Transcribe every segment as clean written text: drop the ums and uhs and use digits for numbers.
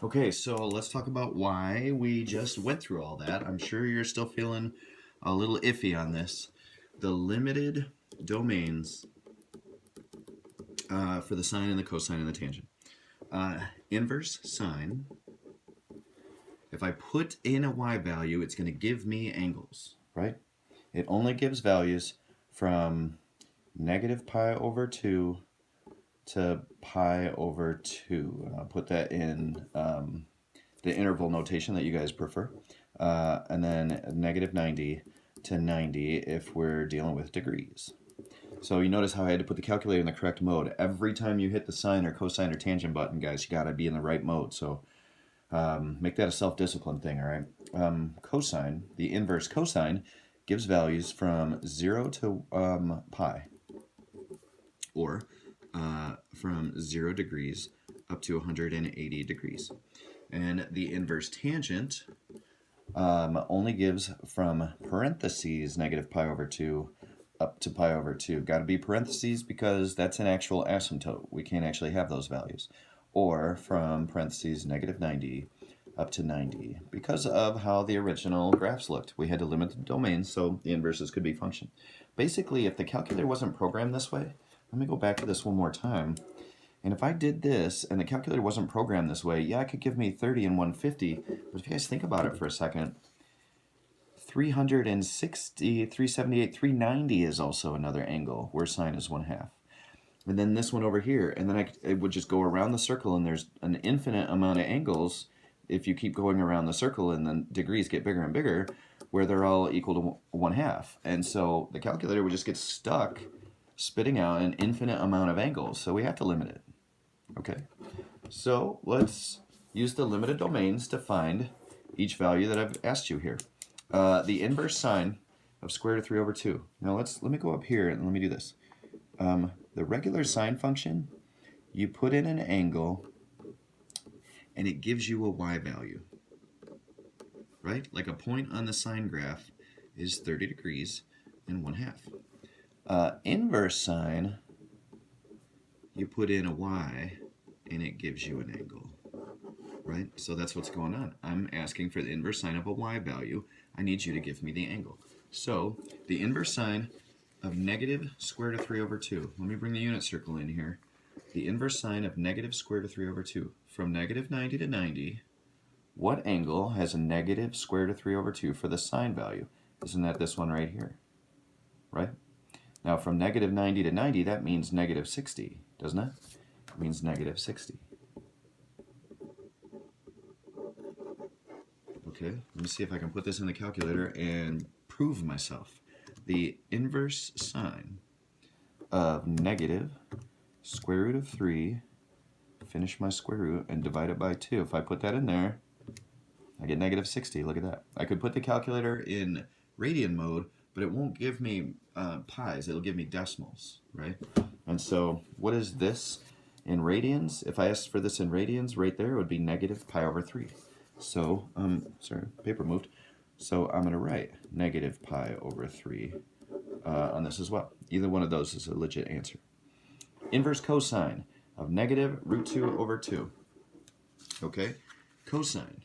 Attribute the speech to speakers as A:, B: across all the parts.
A: Okay, so let's talk about why we just went through all that. I'm sure you're still feeling a little iffy on this. The limited domains for the sine and the cosine and the tangent. Inverse sine, if I put in a y value, it's going to give me angles, right? It only gives values from negative pi over 2 to pi over 2. And I'll put that in the interval notation that you guys prefer. And then negative 90 to 90 if we're dealing with degrees. So you notice how I had to put the calculator in the correct mode. Every time you hit the sine or cosine or tangent button, guys, you got to be in the right mode. So make that a self-discipline thing, all right? Cosine, the inverse cosine, gives values from 0 to pi, or from 0 degrees up to 180 degrees. And the inverse tangent only gives from parentheses negative pi over 2 up to pi over 2. Got to be parentheses because that's an actual asymptote. We can't actually have those values. Or from parentheses negative 90 up to 90 because of how the original graphs looked. We had to limit the domains so the inverses could be functioned. Basically, if the calculator wasn't programmed this way, let me go back to this one more time. And if I did this and the calculator wasn't programmed this way, yeah, it could give me 30 and 150. But if you guys think about it for a second, 360, 378, 390 is also another angle where sine is 1/2. And then this one over here, and then it would just go around the circle, and there's an infinite amount of angles if you keep going around the circle, and then degrees get bigger and bigger, where they're all equal to 1/2. And so the calculator would just get stuck spitting out an infinite amount of angles, so we have to limit it. Okay, so let's use the limited domains to find each value that I've asked you here. The inverse sine of square root of 3 over 2. Now let me go up here and let me do this. The regular sine function, you put in an angle and it gives you a y value, right? Like a point on the sine graph is 30 degrees and 1/2. Inverse sine, you put in a y and it gives you an angle, right? So that's what's going on. I'm asking for the inverse sine of a y value. I need you to give me the angle. So the inverse sine of negative square root of 3 over 2. Let me bring the unit circle in here. The inverse sine of negative square root of 3 over 2. From negative 90 to 90, what angle has a negative square root of 3 over 2 for the sine value? Isn't that this one right here? Right? Now from negative 90 to 90, that means negative 60, doesn't it? It means negative 60. Okay, let me see if I can put this in the calculator and prove myself. The inverse sine of negative square root of 3, finish my square root, and divide it by 2. If I put that in there, I get negative 60. Look at that. I could put the calculator in radian mode, but it won't give me pies. It'll give me decimals, right? And so what is this in radians? If I asked for this in radians, right there, it would be negative pi over 3. So, sorry, paper moved. So I'm going to write negative pi over 3 on this as well. Either one of those is a legit answer. Inverse cosine of negative root 2 over 2. Okay, cosine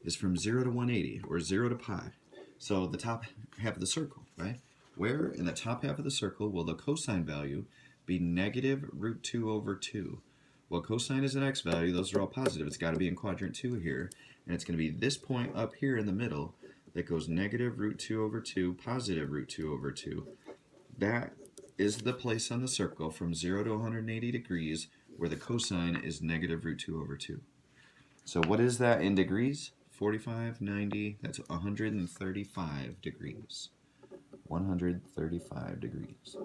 A: is from 0 to 180, or 0 to pi. So the top half of the circle, right? Where in the top half of the circle will the cosine value be negative root 2 over 2? Well, cosine is an x value. Those are all positive. It's got to be in quadrant 2 here. And it's going to be this point up here in the middle that goes negative root 2 over 2, positive root 2 over 2. That is the place on the circle from 0 to 180 degrees where the cosine is negative root 2 over 2. So what is that in degrees? 45, 90, that's 135 degrees. 135 degrees.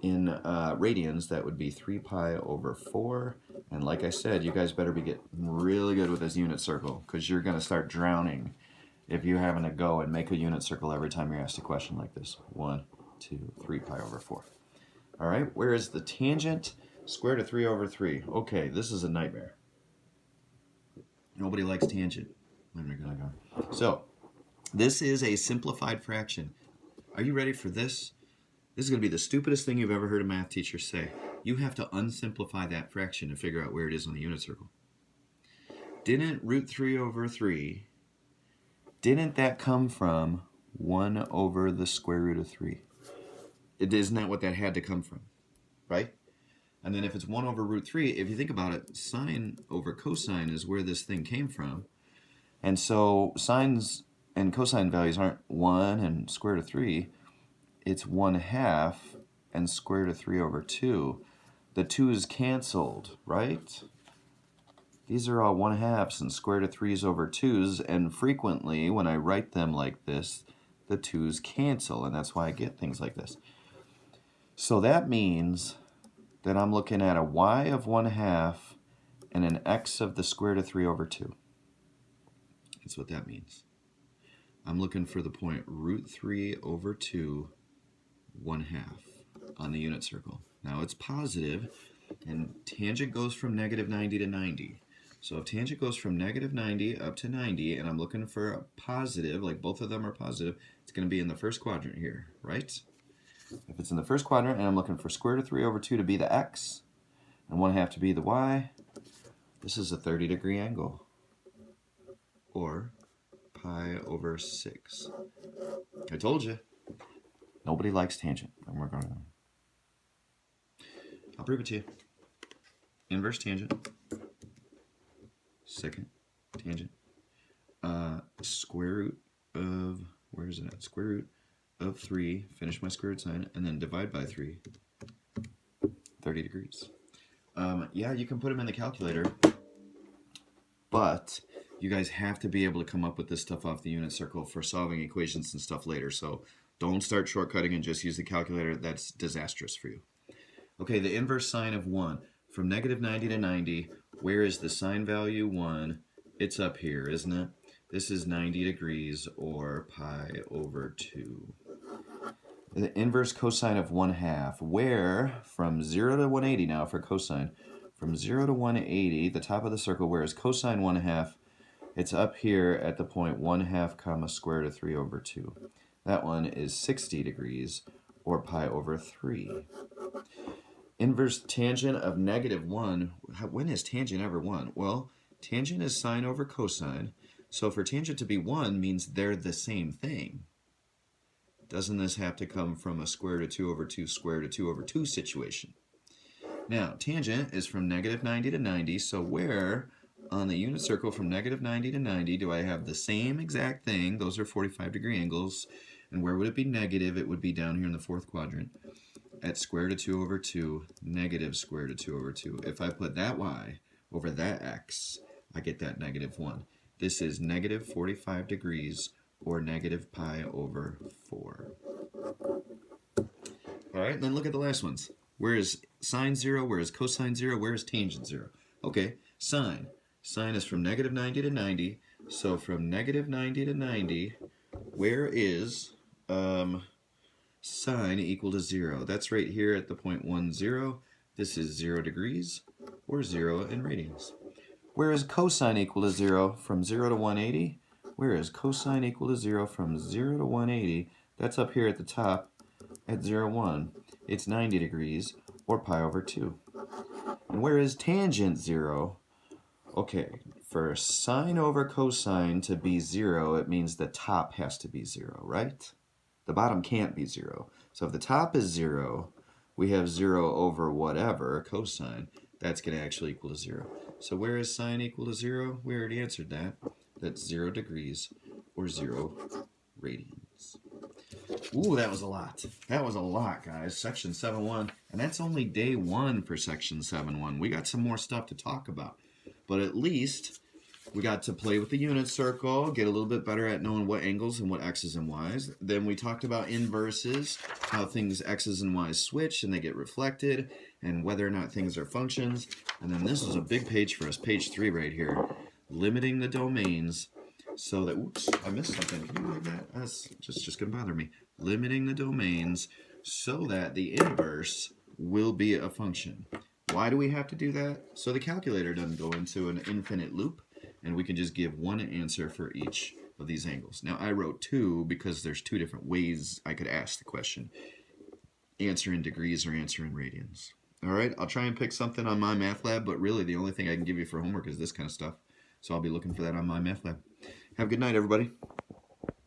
A: In radians, that would be 3 pi over 4. And like I said, you guys better be getting really good with this unit circle because you're going to start drowning if you're having to go and make a unit circle every time you're asked a question like this. 1, 2, 3 pi over 4. All right, where is the tangent? Square root of 3 over 3. Okay, this is a nightmare. Nobody likes tangent. Where am I going to go? So, this is a simplified fraction. Are you ready for this? This is going to be the stupidest thing you've ever heard a math teacher say. You have to unsimplify that fraction to figure out where it is on the unit circle. didn't root 3 over 3, didn't that come from 1 over the square root of 3? Isn't that what that had to come from, right? And then if it's 1 over root 3, if you think about it, sine over cosine is where this thing came from. And so sines and cosine values aren't 1 and square root of 3. It's 1/2 and square root of 3 over 2. The 2's canceled, right? These are all 1/2s and square root of 3's over 2's. And frequently, when I write them like this, the 2's cancel. And that's why I get things like this. So that means that I'm looking at a y of 1/2 and an x of the square root of 3 over 2. That's what that means. I'm looking for the point root 3 over 2, 1/2 on the unit circle. Now it's positive, and tangent goes from -90 to 90. So if tangent goes from -90 up to 90, and I'm looking for a positive, like both of them are positive, it's going to be in the first quadrant here, right? If it's in the first quadrant and I'm looking for square root of 3 over 2 to be the x and 1/2 to be the y, this is a 30-degree angle, or pi over 6. I told you, nobody likes tangent. And we're going to... I'll prove it to you. Inverse tangent, second tangent, square root of, where is it at? Square root of 3, finish my square root sign, and then divide by 3, 30 degrees. Yeah, you can put them in the calculator, but you guys have to be able to come up with this stuff off the unit circle for solving equations and stuff later. So don't start shortcutting and just use the calculator. That's disastrous for you. Okay, the inverse sine of 1. From -90 to 90, where is the sine value 1? It's up here, isn't it? This is 90 degrees, or pi over 2. The inverse cosine of 1/2, where from 0 to 180 now for cosine. From 0 to 180, the top of the circle, where is cosine 1/2? It's up here at the point 1/2 comma square root of 3 over 2. That one is 60 degrees, or pi over 3. Inverse tangent of -1. When is tangent ever 1? Well, tangent is sine over cosine. So for tangent to be 1 means they're the same thing. Doesn't this have to come from a square root of 2 over 2 square root of 2 over 2 situation? Now, tangent is from -90 to 90. So where on the unit circle from -90 to 90 do I have the same exact thing? Those are 45-degree angles. And where would it be negative? It would be down here in the fourth quadrant at square root of 2 over 2, negative square root of 2 over 2. If I put that y over that x, I get that -1. This is negative 45 degrees, or negative pi over 4. All right, then look at the last ones. Where is sine 0? Where is cosine 0? Where is tangent 0? Okay, sine. Sine is from -90 to 90. So from -90 to 90, where is sine equal to 0? That's right here at the point 1, 0. This is 0 degrees, or 0 in radians. Where is cosine equal to 0 from 0 to 180? Where is cosine equal to 0 from 0 to 180? That's up here at the top at 0, 1. It's 90 degrees, or pi over 2. And where is tangent 0? Okay, for sine over cosine to be 0, it means the top has to be 0, right? The bottom can't be 0. So if the top is 0, we have 0 over whatever, cosine, that's going to actually equal to 0. So where is sine equal to 0? We already answered that. That's 0 degrees, or 0 radians. Ooh, that was a lot. That was a lot, guys. Section 7.1. And that's only day 1 for Section 7.1. We got some more stuff to talk about. But at least we got to play with the unit circle, get a little bit better at knowing what angles and what x's and y's. Then we talked about inverses, how things x's and y's switch and they get reflected, and whether or not things are functions. And then this is a big page for us, page 3 right here. Limiting the domains so that, oops, I missed something. Can you believe that? That's just going to bother me. Limiting the domains so that the inverse will be a function. Why do we have to do that? So the calculator doesn't go into an infinite loop, and we can just give one answer for each of these angles. Now, I wrote 2 because there's 2 different ways I could ask the question. Answer in degrees or answer in radians. All right, I'll try and pick something on my math lab, but really the only thing I can give you for homework is this kind of stuff. So I'll be looking for that on my math lab. Have a good night, everybody.